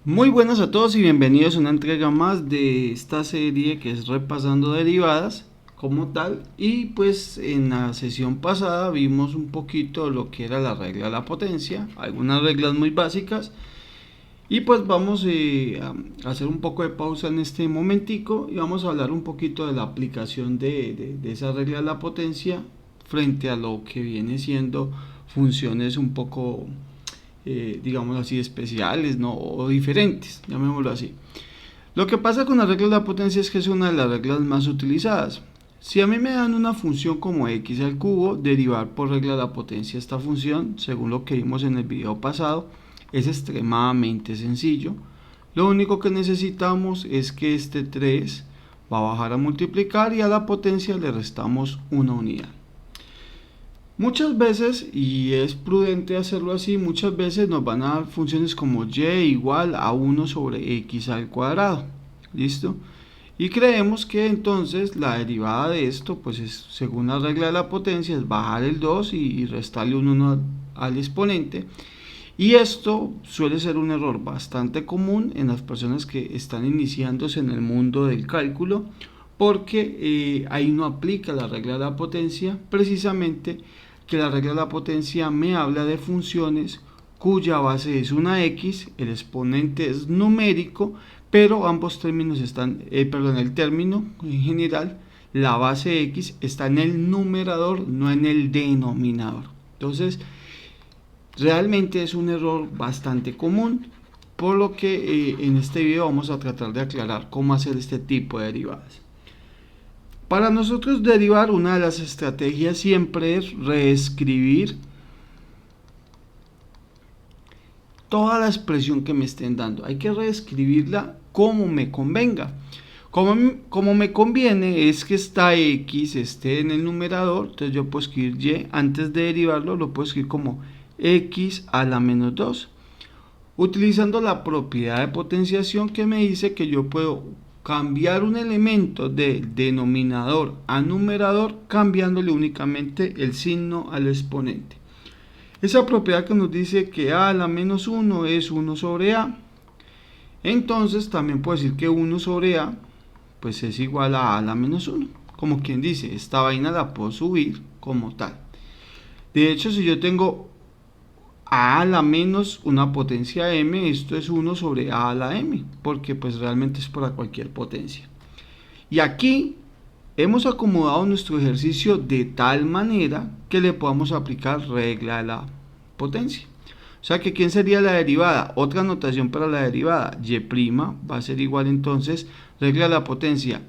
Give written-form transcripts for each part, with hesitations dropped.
Muy buenas a todos y bienvenidos a una entrega más de esta serie que es repasando derivadas como tal. Y pues en la sesión pasada vimos un poquito lo que era la regla de la potencia, algunas reglas muy básicas. Y pues vamos a hacer un poco de pausa en este momentico y vamos a hablar un poquito de la aplicación de esa regla de la potencia frente a lo que viene siendo funciones un poco digamos así, especiales, ¿no? O diferentes, llamémoslo así. Lo que pasa con la regla de la potencia es que es una de las reglas más utilizadas. Si a mí me dan una función como x al cubo, derivar por regla de la potencia esta función, según lo que vimos en el video pasado, es extremadamente sencillo. Lo único que necesitamos es que este 3 va a bajar a multiplicar y a la potencia le restamos una unidad. Muchas veces, y es prudente hacerlo así, muchas veces nos van a dar funciones como y igual a 1 sobre x al cuadrado. ¿Listo? Y creemos que entonces la derivada de esto, pues es, según la regla de la potencia, es bajar el 2 y restarle un 1 al exponente. Y esto suele ser un error bastante común en las personas que están iniciándose en el mundo del cálculo, porque ahí no aplica la regla de la potencia, precisamente que la regla de la potencia me habla de funciones cuya base es una x, el exponente es numérico, pero ambos términos están, el término en general, la base x está en el numerador, no en el denominador. Entonces, realmente es un error bastante común, por lo que en este video vamos a tratar de aclarar cómo hacer este tipo de derivadas. Para nosotros derivar, una de las estrategias siempre es reescribir toda la expresión que me estén dando. Hay que reescribirla como me convenga. Como me conviene es que esta x esté en el numerador, entonces yo puedo escribir y, antes de derivarlo lo puedo escribir como x a la menos 2, utilizando la propiedad de potenciación que me dice que yo puedo cambiar un elemento de denominador a numerador cambiándole únicamente el signo al exponente. Esa propiedad que nos dice que a la menos 1 es 1 sobre a, entonces también puedo decir que 1 sobre a pues es igual a la menos 1. Como quien dice, esta vaina la puedo subir como tal. De hecho, si yo tengo a la menos una potencia m, esto es 1 sobre a la m, porque pues realmente es para cualquier potencia. Y aquí hemos acomodado nuestro ejercicio de tal manera que le podamos aplicar regla de la potencia. O sea que ¿quién sería la derivada? Otra notación para la derivada, y' va a ser igual entonces, regla de la potencia.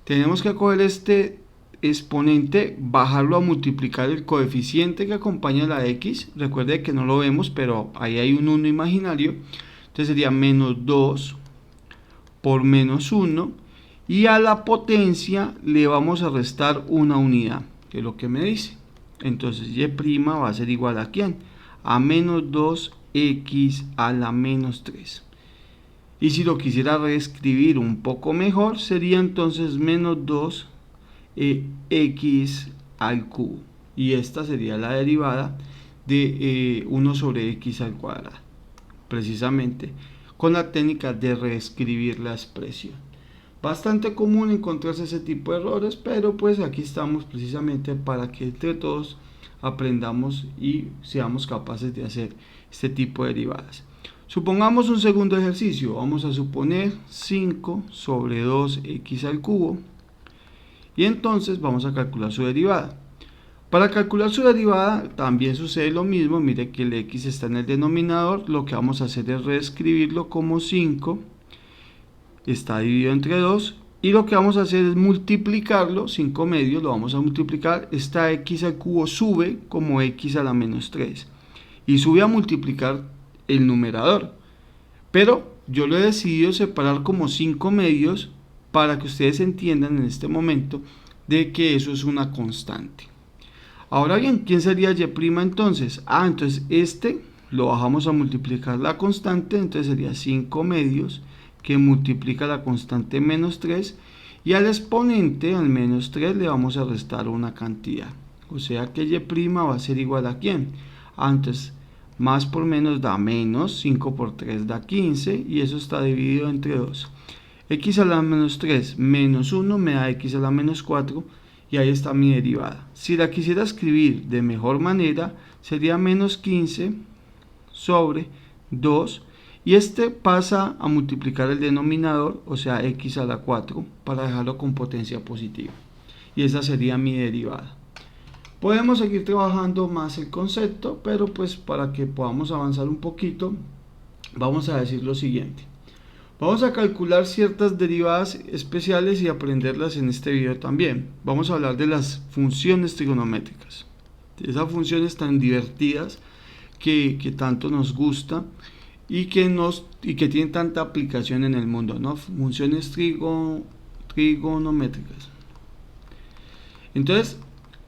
Tenemos que coger este exponente, bajarlo a multiplicar el coeficiente que acompaña a la x. Recuerde que no lo vemos, pero ahí hay un 1 imaginario. Entonces sería menos 2 por menos 1. Y a la potencia le vamos a restar una unidad, que es lo que me dice. Entonces y' va a ser igual a ¿quién? A menos 2x a la menos 3. Y si lo quisiera reescribir un poco mejor, sería entonces menos 2 x al cubo. Y esta sería la derivada de 1 sobre x al cuadrado. Precisamente con la técnica de reescribir la expresión. Bastante común encontrarse ese tipo de errores, pero pues aquí estamos precisamente para que entre todos aprendamos y seamos capaces de hacer este tipo de derivadas. Supongamos un segundo ejercicio. Vamos a suponer 5 sobre 2x al cubo. Y entonces vamos a calcular su derivada. Para calcular su derivada también sucede lo mismo. Mire que el x está en el denominador. Lo que vamos a hacer es reescribirlo como 5. Está dividido entre 2. Y lo que vamos a hacer es multiplicarlo. 5 medios lo vamos a multiplicar. Esta x al cubo sube como x a la menos 3. Y sube a multiplicar el numerador. Pero yo lo he decidido separar como 5 medios para que ustedes entiendan en este momento de que eso es una constante. Ahora bien, ¿quién sería y' entonces? Entonces este lo bajamos a multiplicar la constante, entonces sería 5 medios que multiplica la constante menos 3 y al exponente, al menos 3, le vamos a restar una cantidad. O sea que y' va a ser igual a ¿quién? Entonces más por menos da menos, 5 por 3 da 15 y eso está dividido entre 2. X a la menos 3 menos 1 me da X a la menos 4 y ahí está mi derivada. Si la quisiera escribir de mejor manera sería menos 15 sobre 2 y este pasa a multiplicar el denominador, o sea X a la 4 para dejarlo con potencia positiva y esa sería mi derivada. Podemos seguir trabajando más el concepto, pero pues para que podamos avanzar un poquito vamos a decir lo siguiente. Vamos a calcular ciertas derivadas especiales y aprenderlas en este video también. Vamos a hablar de las funciones trigonométricas. Esas funciones tan divertidas que tanto nos gusta y que tienen tanta aplicación en el mundo, ¿no? Funciones trigonométricas. Entonces,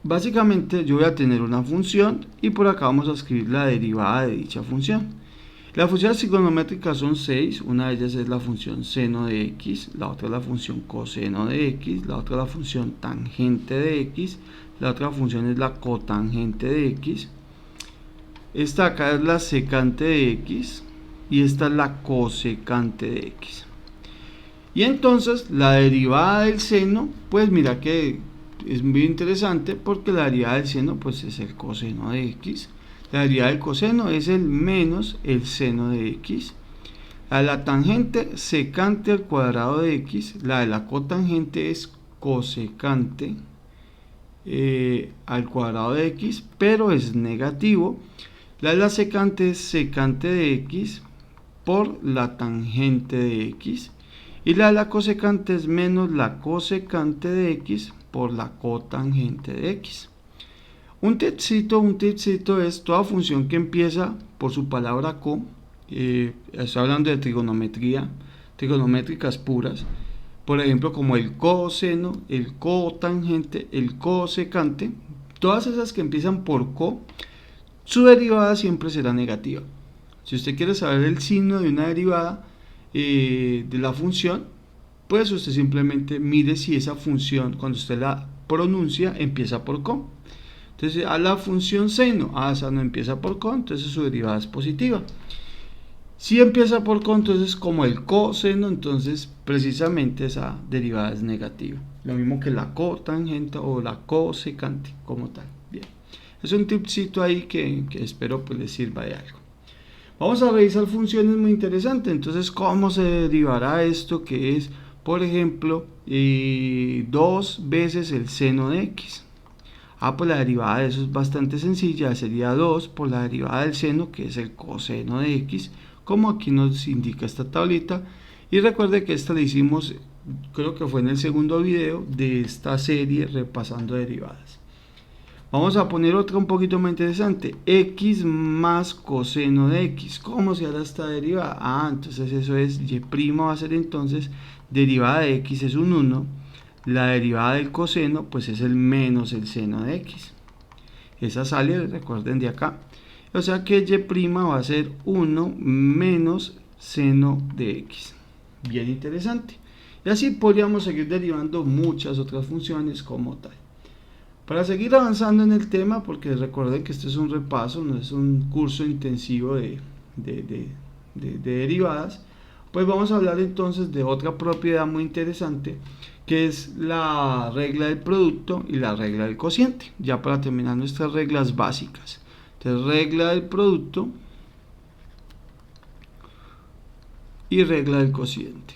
básicamente yo voy a tener una función y por acá vamos a escribir la derivada de dicha función. Las funciones trigonométricas son 6, una de ellas es la función seno de x, la otra es la función coseno de x, la otra es la función tangente de x, la otra función es la cotangente de x, esta acá es la secante de x y esta es la cosecante de x. Y entonces la derivada del seno, pues mira que es muy interesante porque la derivada del seno pues es el coseno de x. La derivada del coseno es el menos el seno de x. La de la tangente, secante al cuadrado de x. La de la cotangente es cosecante al cuadrado de x, pero es negativo. La de la secante es secante de x por la tangente de x. Y la de la cosecante es menos la cosecante de x por la cotangente de x. Un tipcito es toda función que empieza por su palabra co, estoy hablando de trigonométricas puras, por ejemplo como el coseno, el cotangente, el cosecante, todas esas que empiezan por co, su derivada siempre será negativa. Si usted quiere saber el signo de una derivada de la función, pues usted simplemente mire si esa función, cuando usted la pronuncia, empieza por co. Entonces a la función seno, esa no empieza por co, entonces su derivada es positiva. Si empieza por co, entonces como el coseno, entonces precisamente esa derivada es negativa. Lo mismo que la cotangente o la cosecante como tal. Bien, es un tipcito ahí que espero pues les sirva de algo. Vamos a revisar funciones muy interesantes. Entonces, ¿cómo se derivará esto que es, por ejemplo, 2 veces el seno de x? Pues la derivada de eso es bastante sencilla, sería 2 por la derivada del seno, que es el coseno de x, como aquí nos indica esta tablita. Y recuerde que esta la hicimos, creo que fue en el segundo video de esta serie repasando derivadas. Vamos a poner otra un poquito más interesante, x más coseno de x. ¿Cómo se hará esta derivada? Entonces eso es, y' va a ser entonces, derivada de x es un 1, la derivada del coseno pues es el menos el seno de x. Esa sale, recuerden, de acá. O sea que y' va a ser 1 menos seno de x. Bien interesante. Y así podríamos seguir derivando muchas otras funciones como tal. Para seguir avanzando en el tema, porque recuerden que este es un repaso, no es un curso intensivo de derivadas, pues vamos a hablar entonces de otra propiedad muy interesante, que es la regla del producto y la regla del cociente, ya para terminar nuestras reglas básicas. Entonces, regla del producto y regla del cociente.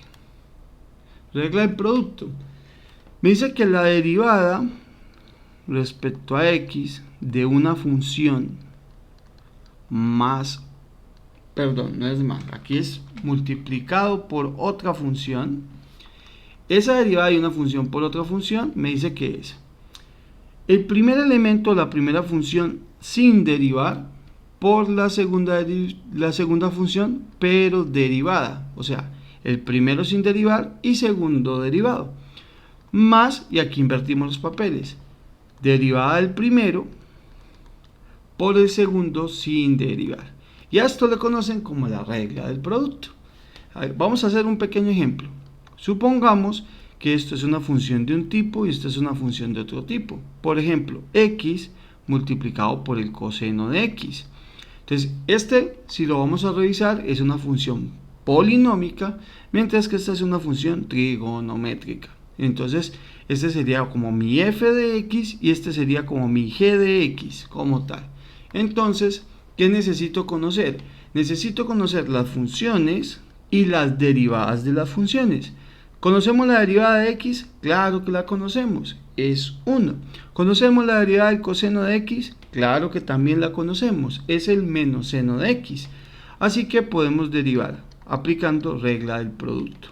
Regla del producto. Me dice que la derivada respecto a x de una función aquí es multiplicado por otra función. Esa derivada de una función por otra función me dice que es el primer elemento de la primera función sin derivar por la segunda función pero derivada, o sea, el primero sin derivar y segundo derivado, más, y aquí invertimos los papeles, derivada del primero por el segundo sin derivar. Y a esto le conocen como la regla del producto. A ver, vamos a hacer un pequeño ejemplo. Supongamos que esto es una función de un tipo y esto es una función de otro tipo. Por ejemplo, x multiplicado por el coseno de x. Entonces, si lo vamos a revisar, es una función polinómica, mientras que esta es una función trigonométrica. Entonces, este sería como mi f de x y este sería como mi g de x, como tal. Entonces, ¿qué necesito conocer? Necesito conocer las funciones y las derivadas de las funciones. ¿Conocemos la derivada de x? Claro que la conocemos, es 1. ¿Conocemos la derivada del coseno de x? Claro que también la conocemos, es el menos seno de x. Así que podemos derivar aplicando regla del producto.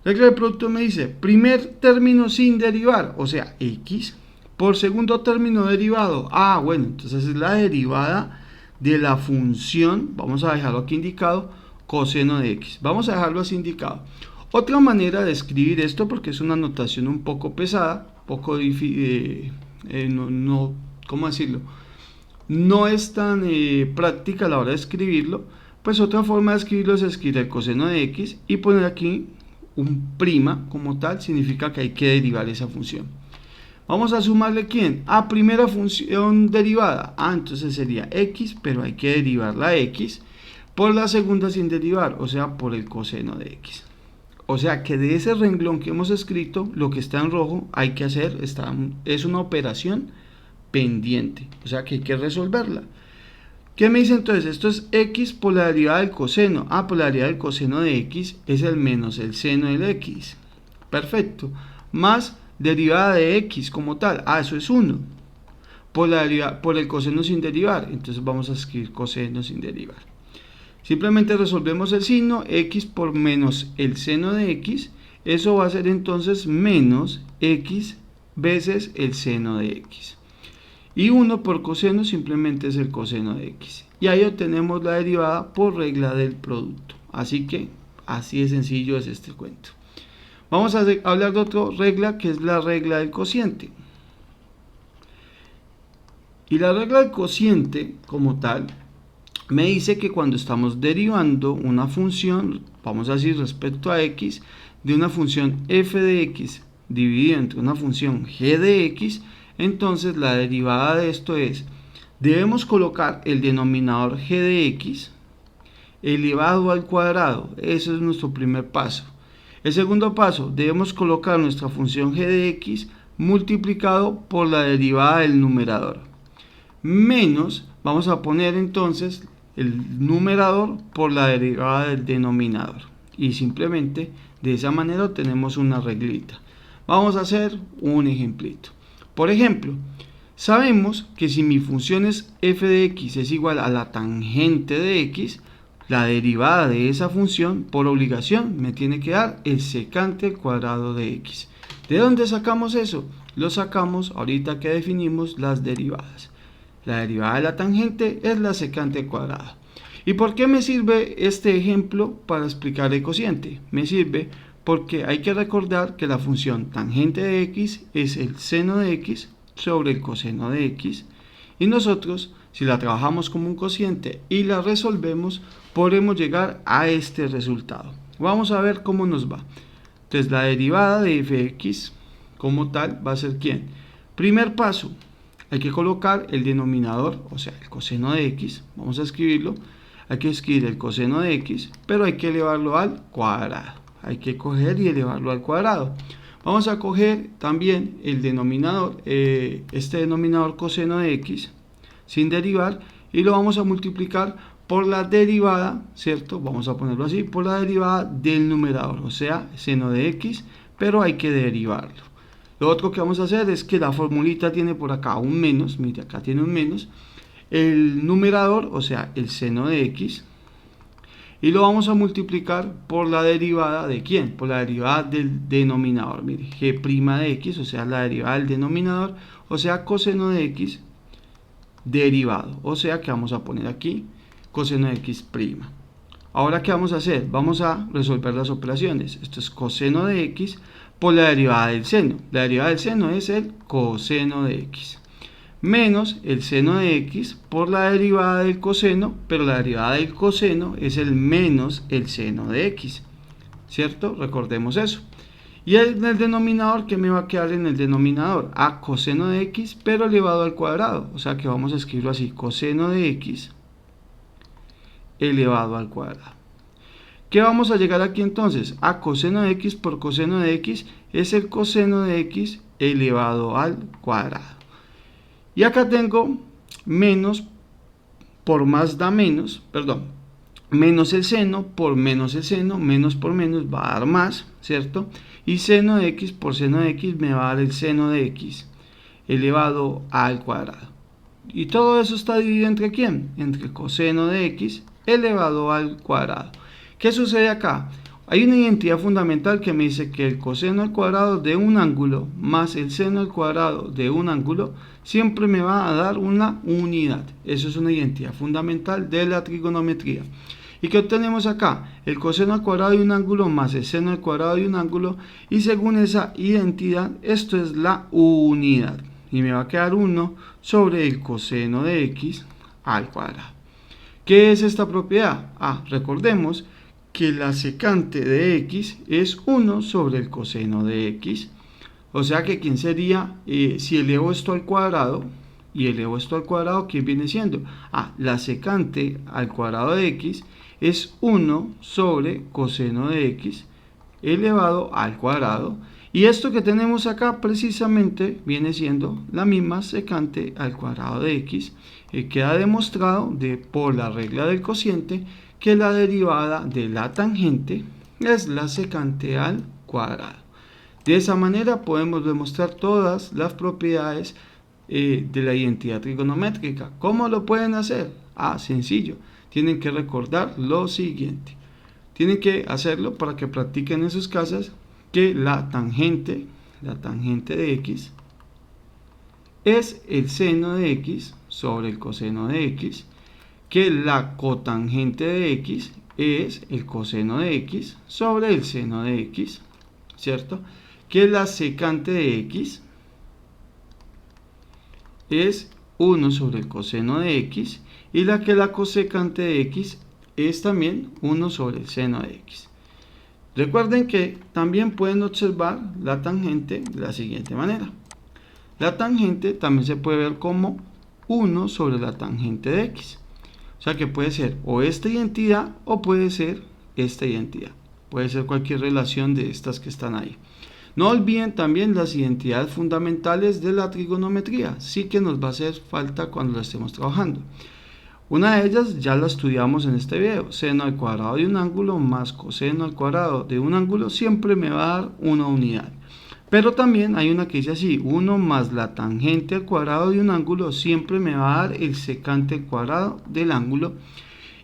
Regla del producto me dice, primer término sin derivar, o sea, x, por segundo término derivado. Bueno, entonces es la derivada de la función, vamos a dejarlo aquí indicado, coseno de x. Vamos a dejarlo así indicado. Otra manera de escribir esto, porque es una notación un poco pesada, poco difícil, ¿cómo decirlo? No es tan práctica a la hora de escribirlo, pues otra forma de escribirlo es escribir el coseno de x y poner aquí un prima como tal, significa que hay que derivar esa función. Vamos a sumarle ¿quién? Primera función derivada. Entonces sería x, pero hay que derivar la x por la segunda sin derivar, o sea, por el coseno de x. O sea que de ese renglón que hemos escrito, lo que está en rojo hay que hacer, es una operación pendiente, o sea que hay que resolverla. ¿Qué me dice entonces? Esto es x por la derivada del coseno. Por la derivada del coseno de x es el menos el seno del x. Perfecto. Más derivada de x como tal. Eso es 1. Por el coseno sin derivar. Entonces vamos a escribir coseno sin derivar. Simplemente resolvemos el signo, x por menos el seno de x. Eso va a ser entonces menos x veces el seno de x. Y 1 por coseno simplemente es el coseno de x. Y ahí obtenemos la derivada por regla del producto. Así que así de sencillo es este cuento. Vamos a hablar de otra regla que es la regla del cociente. Y la regla del cociente como tal me dice que cuando estamos derivando una función, vamos a decir respecto a x, de una función f de x dividida entre una función g de x, entonces la derivada de esto es, debemos colocar el denominador g de x elevado al cuadrado. Ese es nuestro primer paso. El segundo paso, debemos colocar nuestra función g de x multiplicado por la derivada del numerador. Menos, vamos a poner entonces el numerador por la derivada del denominador. Y simplemente de esa manera tenemos una reglita. Vamos a hacer un ejemplito. Por ejemplo, sabemos que si mi función es f de x es igual a la tangente de x, la derivada de esa función por obligación me tiene que dar el secante al cuadrado de x. ¿De dónde sacamos eso? Lo sacamos ahorita que definimos las derivadas. La derivada de la tangente es la secante al cuadrado. ¿Y por qué me sirve este ejemplo para explicar el cociente? Me sirve porque hay que recordar que la función tangente de x es el seno de x sobre el coseno de x, y nosotros, si la trabajamos como un cociente y la resolvemos, podremos llegar a este resultado. Vamos a ver cómo nos va. Entonces la derivada de fx como tal va a ser ¿quién? Primer paso, hay que colocar el denominador, o sea el coseno de x, vamos a escribirlo, hay que escribir el coseno de x, pero hay que elevarlo al cuadrado. Hay que coger y elevarlo al cuadrado. Vamos a coger también el denominador, este denominador coseno de x, sin derivar, y lo vamos a multiplicar por la derivada, ¿cierto? Vamos a ponerlo así, por la derivada del numerador, o sea, seno de x, pero hay que derivarlo. Lo otro que vamos a hacer es que la formulita tiene por acá un menos, mire, acá tiene un menos, el numerador, o sea, el seno de x, y lo vamos a multiplicar por la derivada de ¿quién? Por la derivada del denominador, mire, g' de x, o sea, la derivada del denominador, o sea, coseno de x derivado, o sea, que vamos a poner aquí coseno de x'. Ahora, ¿qué vamos a hacer? Vamos a resolver las operaciones. Esto es coseno de x por la derivada del seno. La derivada del seno es el coseno de x. Menos el seno de x por la derivada del coseno, pero la derivada del coseno es el menos el seno de x, ¿cierto? Recordemos eso. Y en el denominador, ¿qué me va a quedar en el denominador? Coseno de x, pero elevado al cuadrado, o sea que vamos a escribirlo así, coseno de x elevado al cuadrado. ¿Qué vamos a llegar aquí entonces? A coseno de x por coseno de x es el coseno de x elevado al cuadrado. Y acá tengo menos por más da menos, perdón, menos el seno por menos el seno, menos por menos va a dar más, ¿cierto? Y seno de x por seno de x me va a dar el seno de x elevado al cuadrado. Y todo eso está dividido entre ¿quién? Entre coseno de x elevado al cuadrado. ¿Qué sucede acá? Hay una identidad fundamental que me dice que el coseno al cuadrado de un ángulo más el seno al cuadrado de un ángulo siempre me va a dar una unidad. Eso es una identidad fundamental de la trigonometría. ¿Y qué obtenemos acá? El coseno al cuadrado de un ángulo más el seno al cuadrado de un ángulo, y según esa identidad, esto es la unidad. Y me va a quedar 1 sobre el coseno de x al cuadrado. ¿Qué es esta propiedad? Recordemos que la secante de x es 1 sobre el coseno de x. O sea que ¿quién sería? Si elevo esto al cuadrado y elevo esto al cuadrado, ¿quién viene siendo? La secante al cuadrado de x es 1 sobre coseno de x elevado al cuadrado. Y esto que tenemos acá precisamente viene siendo la misma secante al cuadrado de x. Queda demostrado por la regla del cociente que la derivada de la tangente es la secante al cuadrado. De esa manera podemos demostrar todas las propiedades de la identidad trigonométrica. ¿Cómo lo pueden hacer? Sencillo. Tienen que recordar lo siguiente. Tienen que hacerlo para que practiquen en sus casas que la tangente de x es el seno de x sobre el coseno de x, que la cotangente de x es el coseno de x sobre el seno de x, ¿cierto? Que la secante de x es 1 sobre el coseno de x, y la cosecante de x es también 1 sobre el seno de x. Recuerden que también pueden observar la tangente de la siguiente manera. La tangente también se puede ver como 1 sobre la tangente de x. O sea que puede ser o esta identidad o puede ser esta identidad. Puede ser cualquier relación de estas que están ahí. No olviden también las identidades fundamentales de la trigonometría. Sí que nos va a hacer falta cuando la estemos trabajando. Una de ellas ya la estudiamos en este video. Seno al cuadrado de un ángulo más coseno al cuadrado de un ángulo siempre me va a dar una unidad. Pero también hay una que dice así: 1 más la tangente al cuadrado de un ángulo siempre me va a dar el secante al cuadrado del ángulo.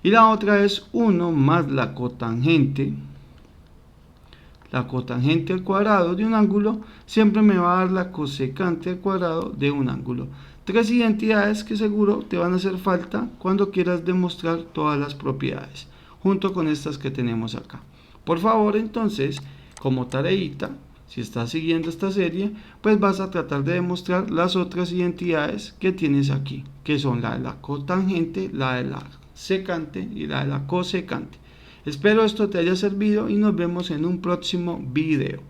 Y la otra es 1 más la cotangente al cuadrado de un ángulo siempre me va a dar la cosecante al cuadrado de un ángulo. Tres identidades que seguro te van a hacer falta cuando quieras demostrar todas las propiedades, junto con estas que tenemos acá. Por favor, entonces, como tareita, si estás siguiendo esta serie, pues vas a tratar de demostrar las otras identidades que tienes aquí, que son la de la cotangente, la de la secante y la de la cosecante. Espero esto te haya servido y nos vemos en un próximo video.